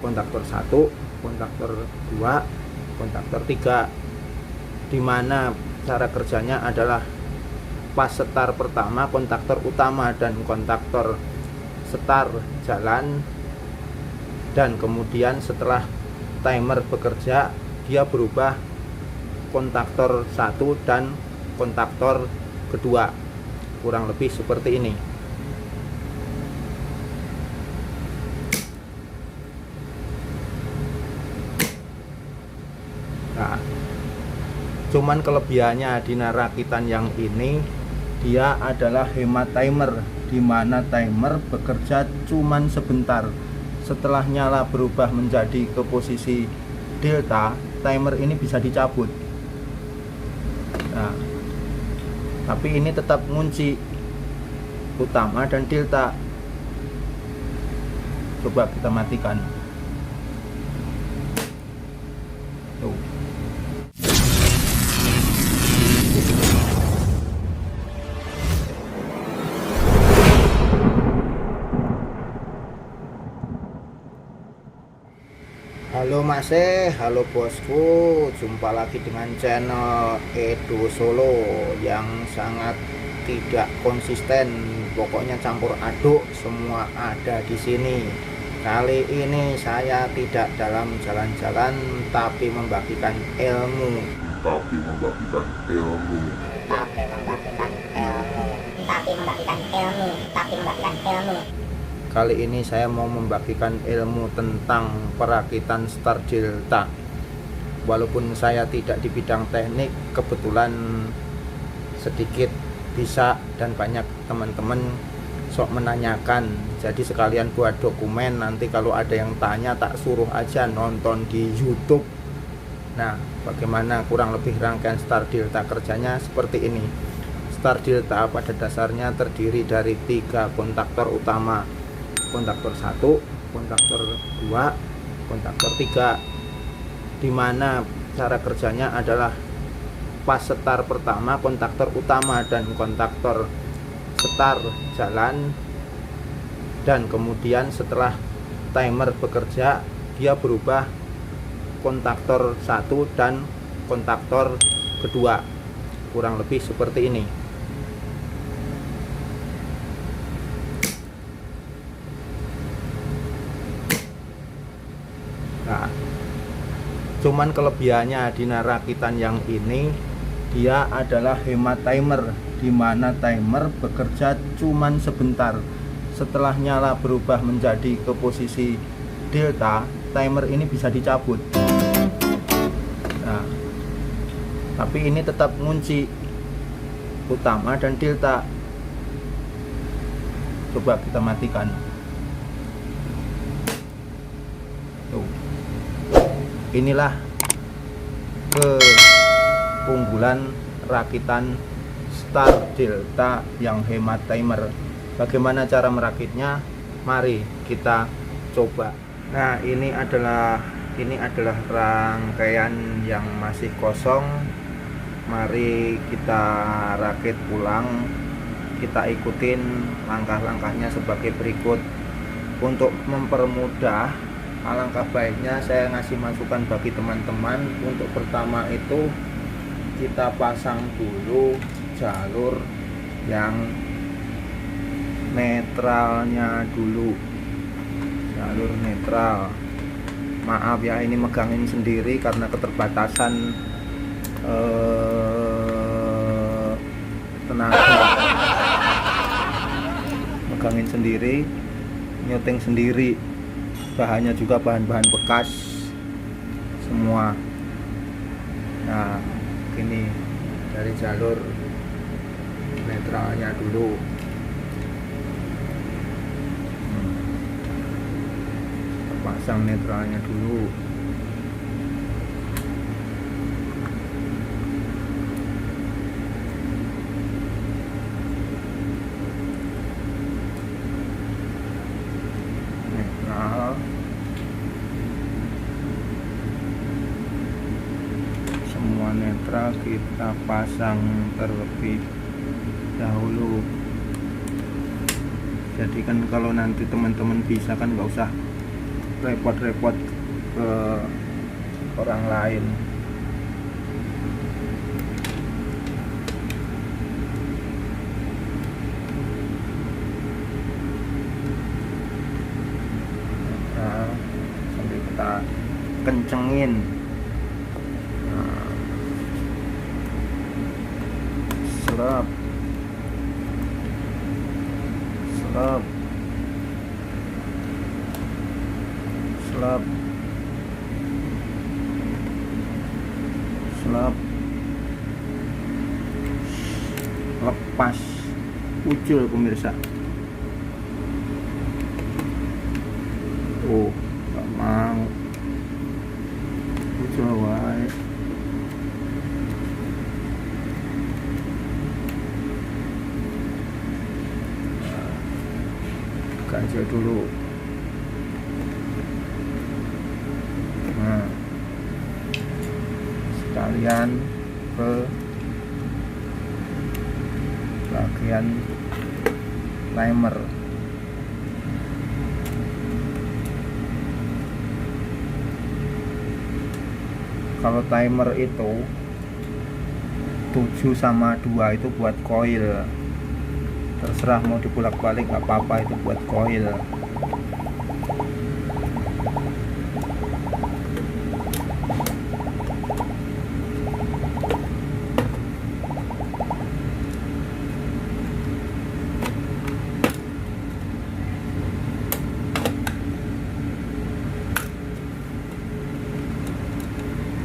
kontaktor 1, kontaktor 2, kontaktor 3, dimana cara kerjanya adalah pas setar pertama kontaktor utama dan kontaktor setar jalan, dan kemudian setelah timer bekerja dia berubah kontaktor 1 dan kontaktor kedua, kurang lebih seperti ini. Nah, cuman kelebihannya di rakitan yang ini, dia adalah hemat timer, dimana timer bekerja cuman sebentar. Setelah nyala berubah menjadi ke posisi delta, timer ini bisa dicabut. Nah, tapi ini tetap ngunci utama dan delta. Coba kita matikan. Tuh. Halo Mas, halo bosku, jumpa lagi dengan channel Edo Solo yang sangat tidak konsisten, pokoknya campur aduk, semua ada di sini. Kali ini saya tidak dalam jalan-jalan, tapi membagikan ilmu. Kali ini saya mau membagikan ilmu tentang perakitan star delta. Walaupun saya tidak di bidang teknik, kebetulan sedikit bisa dan banyak teman-teman sok menanyakan. Jadi sekalian buat dokumen, nanti kalau ada yang tanya tak suruh aja nonton di YouTube. Nah, bagaimana kurang lebih rangkaian star delta kerjanya seperti ini. Star delta pada dasarnya terdiri dari 3 kontaktor utama, kontaktor 1, kontaktor 2, kontaktor 3, dimana cara kerjanya adalah pas setar pertama kontaktor utama dan kontaktor setar jalan, dan kemudian setelah timer bekerja dia berubah kontaktor 1 dan kontaktor kedua, kurang lebih seperti ini. Nah, cuman kelebihannya di rakitan yang ini, dia adalah hemat timer, dimana timer bekerja cuman sebentar. Setelah nyala berubah menjadi ke posisi delta, timer ini bisa dicabut. Nah, tapi ini tetap ngunci utama dan delta. Coba kita matikan. Tuh. Inilah keunggulan rakitan star delta yang hemat timer. Bagaimana cara merakitnya? Mari kita coba. Nah, ini adalah rangkaian yang masih kosong. Mari kita rakit ulang. Kita ikutin langkah-langkahnya sebagai berikut. Untuk mempermudah, alangkah baiknya saya ngasih masukan bagi teman-teman. Untuk pertama itu kita pasang dulu jalur yang netralnya dulu, jalur netral. Maaf ya, ini megangin sendiri karena keterbatasan tenaga. Megangin sendiri, nyuting sendiri, bahannya juga bahan-bahan bekas semua. Nah, ini dari jalur netralnya dulu. Pasang netralnya dulu. Netral. Semua netral kita pasang terlebih dahulu. Jadi kan kalau nanti teman-teman bisa kan nggak usah repot-repot ke orang lain. Nah, sambil kita kencengin. Nah, serap serap selap selap, lepas, ucul pemirsa. Oh, nggak mau ucul wae. Ganjel dulu. Nah, sekalian ke bagian timer. Kalau timer itu 7 sama 2 itu buat koil. Terserah mau dibulak-balik nggak apa-apa, itu buat koil.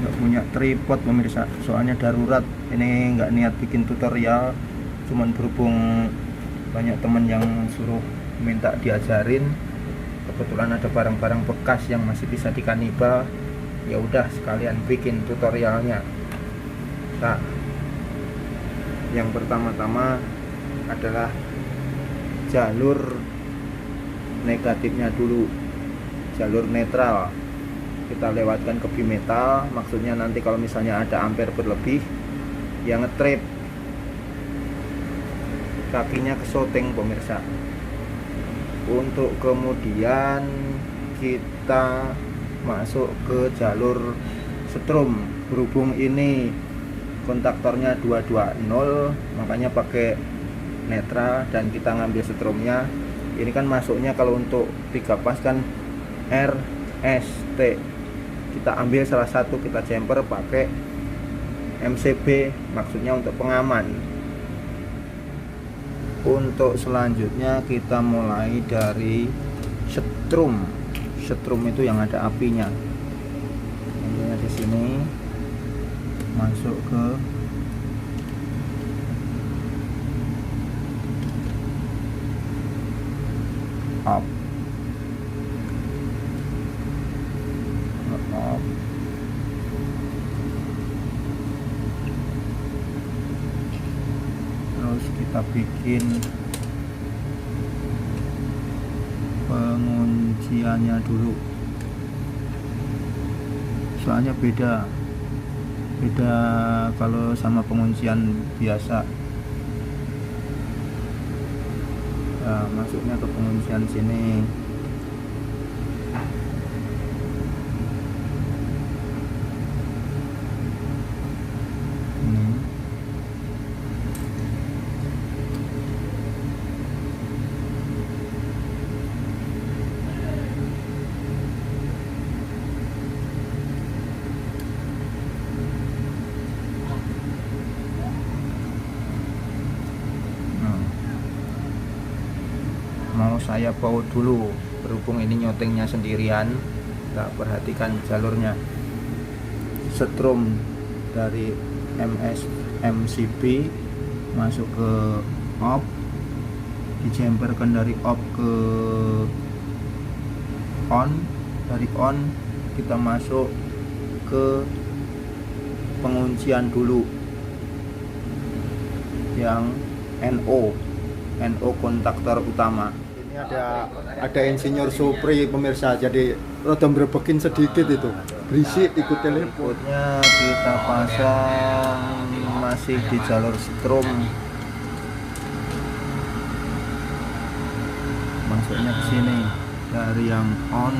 Nggak punya tripod pemirsa, soalnya darurat. Ini nggak niat bikin tutorial, cuman berhubung banyak teman yang suruh minta diajarin, kebetulan ada barang-barang bekas yang masih bisa dikanibal, ya udah sekalian bikin tutorialnya. Nah, yang pertama-tama adalah jalur negatifnya dulu, jalur netral kita lewatkan ke bimetal. Maksudnya nanti kalau misalnya ada ampere berlebih, ya ngetrip kakinya ke shooting pemirsa. Untuk kemudian kita masuk ke jalur setrum. Berhubung ini kontaktornya 220, makanya pakai netral dan kita ngambil setrumnya. Ini kan masuknya kalau untuk 3 pas kan RST. Kita ambil salah satu, kita jumper pakai MCB, maksudnya untuk pengaman. Untuk selanjutnya kita mulai dari setrum. Setrum itu yang ada apinya. Ini di sini masuk ke up. Up. Terus kita bikin pengunciannya dulu, soalnya beda kalau sama penguncian biasa. Nah, masuknya ke penguncian sini. Mau saya baut dulu, berhubung ini nyotingnya sendirian, tak perhatikan jalurnya. Setrum dari MCB masuk ke off, dijemperkan dari off ke on, dari on kita masuk ke penguncian dulu yang NO kontaktor utama. Ini ada insinyur Supri pemirsa, jadi rada mbrebekin sedikit itu, berisik ikut telepon. Berikutnya kita pasang masih di jalur setrum, masuknya ke sini dari yang on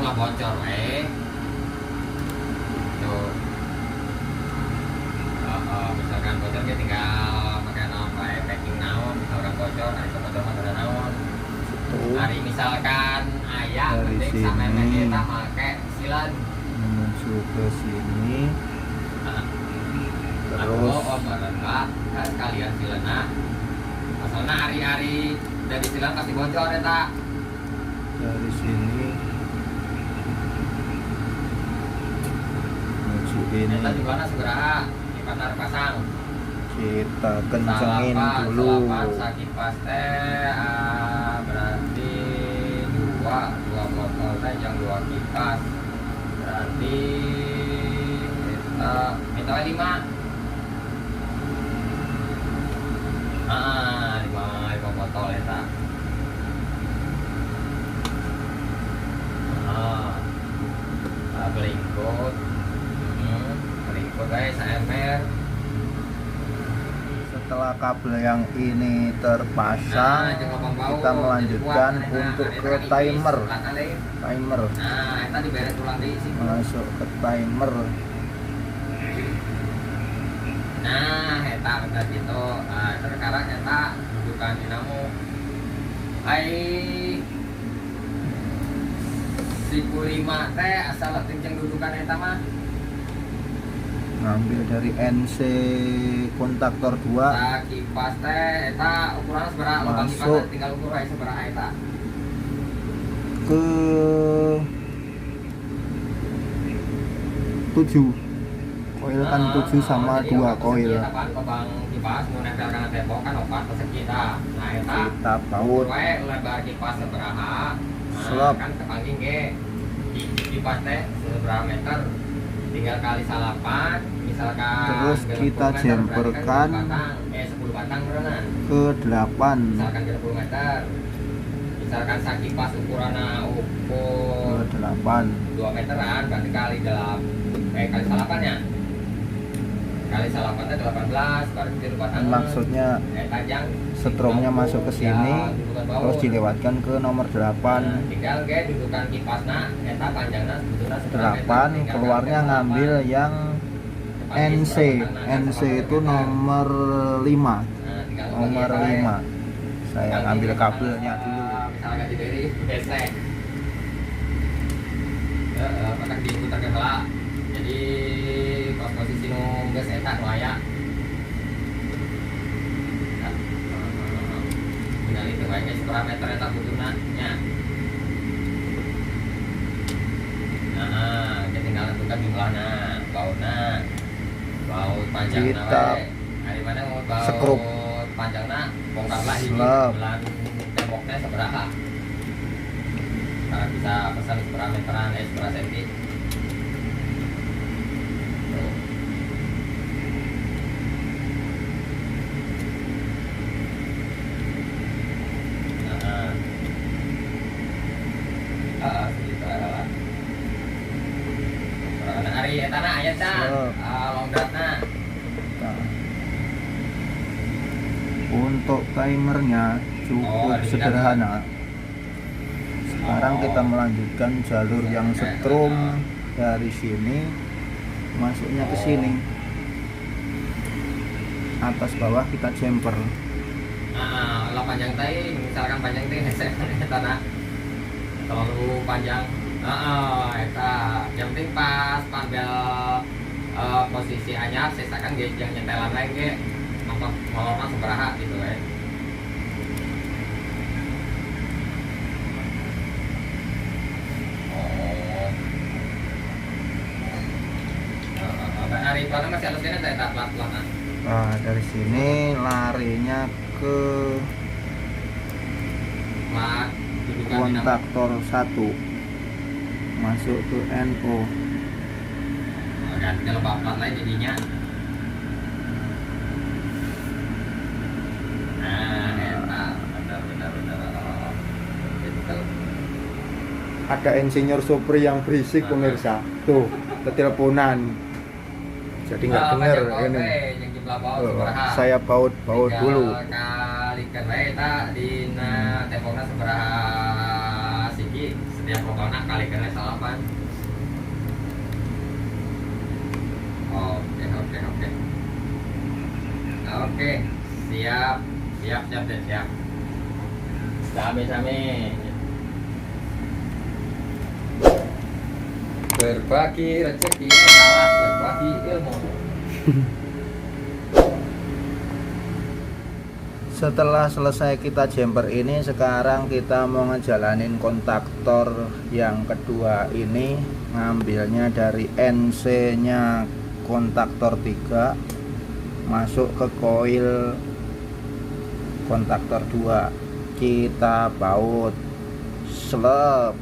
mah bocor tuh. Misalkan bocor dia tinggal pakai naon packing naon, orang bocor hari bocor mah ada naon. Hari misalkan ayah penting sama kita pakai silan menuju ke sini. Terus kan kalian silana. Masalahnya hari-hari dari silan pasti bocor ya tak. Dari sini menuju ini. Kita juga segera di pasar pasang. Kita kencengin dulu. Salapan sakipas teh berarti dua botol teh yang 2 kipas. Berarti kita minta 5. 5 botol eta. Berikut guys, AMR. Setelah kabel yang ini terpasang, kita melanjutkan untuk ke timer. Nah, eta diberes ulang di sini. Masuk ke timer. Nah, eta bener gitu. Sekarang eta dudukan dinamo. Si 5 teh asal kenceng dudukan eta mah. Ngambil dari NC kontaktor 2. Nah, kipas teh eta ukurannya seberapa? Lubang kipas tinggal ukur aja seberapa eta. Ke 7. Koil kan 7 sama 2 koil. Lubang kipas mau nempel kana tembok kan 4 persegi dah. Nah, eta Kita baut. Lebar kipas seberapa? Slop. Kan kepangging ge. Di kipas teh seberapa meter? Tinggal kali 8, misalkan terus kita jemperkan 10 batang berenang ke 8. misalkan 30 meter. Misalkan sakipas ukurannya ukur ke 8. 2 meteran berarti kali 8 ya. Kali 8 teh 18 berarti 10 batang. Maksudnya tajang setrumnya masuk ke sini terus dilewatkan ke nomor 8. Tinggal ge dudukan kipasna eta panjangna sebetulnya 8 keluarnya ngambil yang NC. NC itu nomor 5. Nomor 5. Saya ngambil kabelnya dulu. Misalnya dari besek. Pakai diputar ke bawah. Jadi pas posisi nu geus eta nu aya. Tinggal itu bae geus parameter eta butuhna nya. Nah, kita tinggal tentukan jumlahnya, bautnya, baut panjangnya. Kita hari mana mau baut sekrup panjangnya, bongkarlah ini bulan temboknya seberapa. Karena bisa pesan seberapa meteran, seberapa senti. Hari tanah ayat longgatna. Untuk timernya cukup sederhana. Sekarang kita melanjutkan jalur yang setrum dari sini masuknya ke sini. Atas bawah kita jumper. Lah panjang teh, misalkan panjang teh tanah terlalu panjang. Eta yang penting pas panggil posisi anyar sesakan ge yang nyetelan lain ge mantap molorna sabaraha gitu we. Hari pelan masih halus ini tak pelan-pelan. Nah, dari sini larinya ke kontaktor 1. Masuk ke NO. Ganti kalau bapak lain jadinya. Nah, benar. Ada insinyur Supri yang berisik pemirsa. Tuh, keteleponan. Jadi nggak dengar ini. Saya baut dulu. Kali kereta di temboknya seberapa segi Ya pokoknya kali kena salapan. Oke. Oke, siap dan siap. Sami-sami. Berbagi rezeki kalah berbagi ilmu. Setelah selesai kita jumper ini, sekarang kita mau ngejalanin kontaktor yang kedua ini, ngambilnya dari NC nya kontaktor 3 masuk ke koil kontaktor 2. Kita baut slep,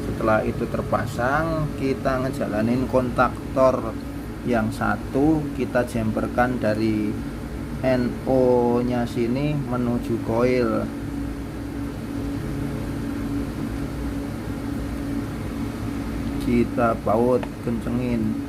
setelah itu terpasang, kita ngejalanin kontaktor yang satu, kita jumperkan dari NO nya sini menuju koil. Kita baut, kencengin.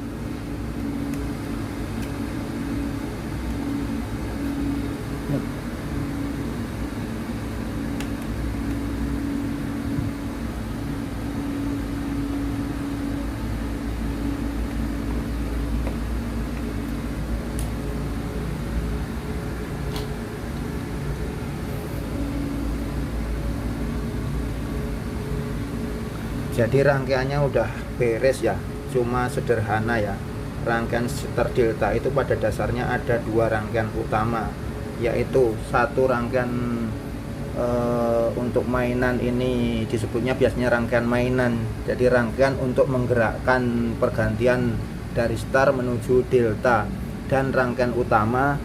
Jadi rangkaiannya udah beres ya, cuma sederhana ya. Rangkaian Star Delta itu pada dasarnya ada dua rangkaian utama, yaitu satu rangkaian untuk mainan, ini disebutnya biasanya rangkaian mainan. Jadi rangkaian untuk menggerakkan pergantian dari Star menuju Delta, dan rangkaian utama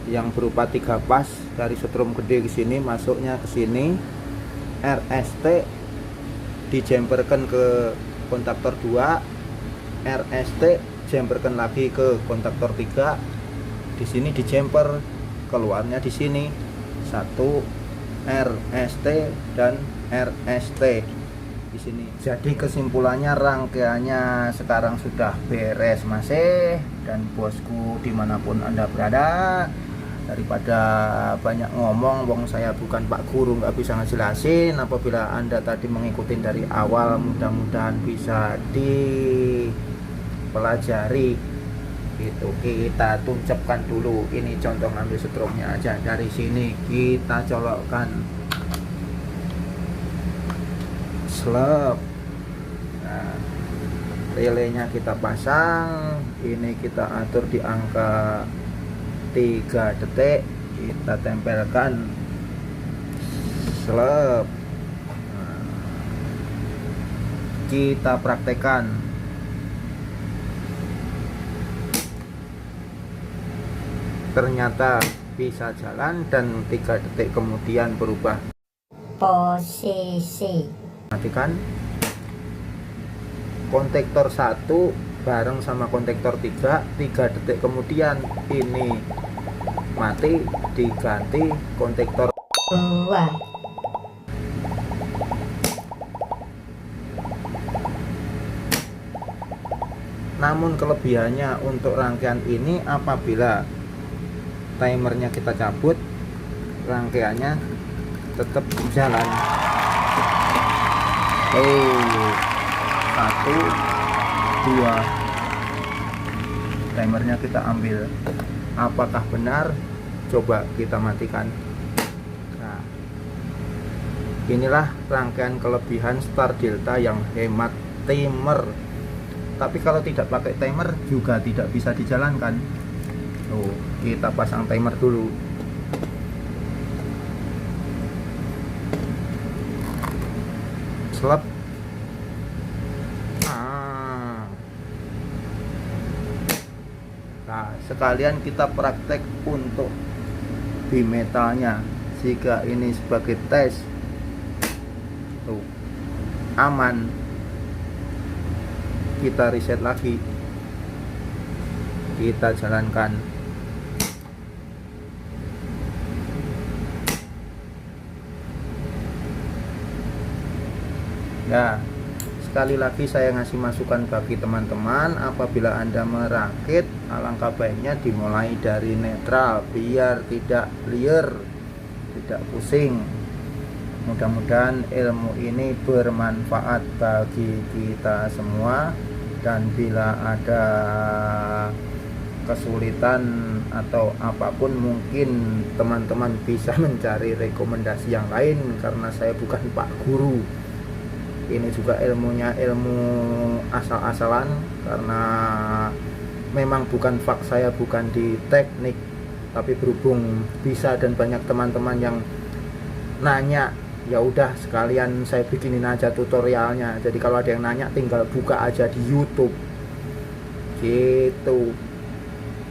yang berupa 3 pas dari setrum gede ke sini, masuknya ke sini RST, dijemperkan ke kontaktor 2, RST jemperkan lagi ke kontaktor 3. Di sini dijemper, keluarnya di sini 1 RST dan RST di sini. Jadi kesimpulannya rangkaiannya sekarang sudah beres masih, dan bosku dimanapun Anda berada, daripada banyak ngomong, wong saya bukan Pak Guru, nggak bisa ngejelasin. Apabila Anda tadi mengikuti dari awal, mudah-mudahan bisa dipelajari. Itu kita tuncapkan dulu. Ini contoh ngambil setrumnya aja. Dari sini kita colokkan slep. Nah, relenya kita pasang. Ini kita atur di angka 3 detik, kita tempelkan slep. Nah, kita praktekkan. Ternyata bisa jalan, dan 3 detik kemudian berubah posisi. matikan kontaktor 1 bareng sama kontaktor 3 detik kemudian ini mati, diganti kontaktor 2. Namun kelebihannya untuk rangkaian ini, apabila timernya kita cabut, rangkaiannya tetap jalan. 1, 2, timernya kita ambil. Apakah benar? Coba kita matikan. Nah, inilah rangkaian kelebihan Star Delta yang hemat timer. Tapi kalau tidak pakai timer juga tidak bisa dijalankan. Tuh, kita pasang timer dulu. Slep. Nah, sekalian kita praktek untuk bimetalnya. Jika ini sebagai tes, tuh, aman, kita reset lagi, kita jalankan. Ya, sekali lagi saya ngasih masukan bagi teman-teman, apabila Anda merakit, alangkah baiknya dimulai dari netral biar tidak liar. tidak pusing. Mudah-mudahan ilmu ini bermanfaat bagi kita semua, dan bila ada kesulitan atau apapun mungkin teman-teman bisa mencari rekomendasi yang lain, karena saya bukan Pak Guru. Ini juga ilmunya ilmu asal-asalan, karena memang bukan fak, saya bukan di teknik, tapi berhubung bisa dan banyak teman-teman yang nanya, ya udah sekalian saya bikinin aja tutorialnya. Jadi kalau ada yang nanya tinggal buka aja di YouTube gitu.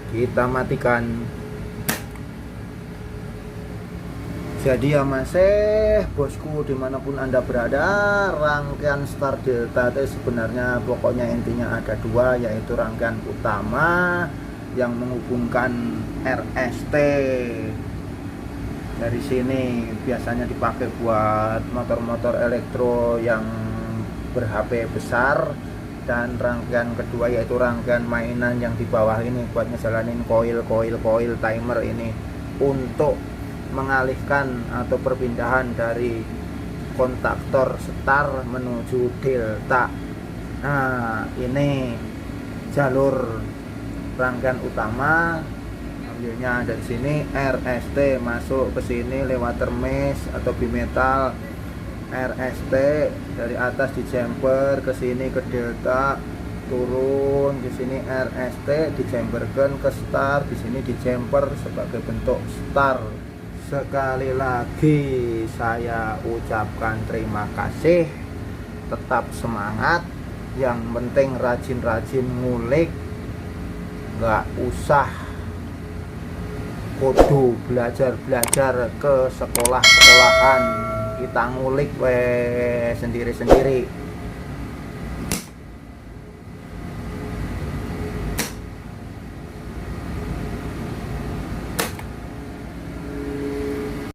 Kita matikan. Jadi ya masih bosku, dimanapun anda berada, rangkaian Star Delta itu sebenarnya pokoknya intinya ada dua, yaitu rangkaian utama yang menghubungkan RST. Dari sini biasanya dipakai buat motor-motor elektro yang ber-HP besar, dan rangkaian kedua yaitu rangkaian mainan yang di bawah ini buat ngejalanin koil timer ini, untuk mengalihkan atau perpindahan dari kontaktor star menuju delta. Nah, ini jalur rangkaian utama. Ambilnya dari sini RST, masuk ke sini lewat termes atau bimetal. RST dari atas di jumper ke sini ke delta, turun di sini RST dijamperkan ke star, di sini di jumper sebagai bentuk star. Sekali lagi saya ucapkan terima kasih, tetap semangat, yang penting rajin-rajin ngulik, nggak usah kudu belajar ke sekolah-sekolahan, kita ngulik sendiri-sendiri.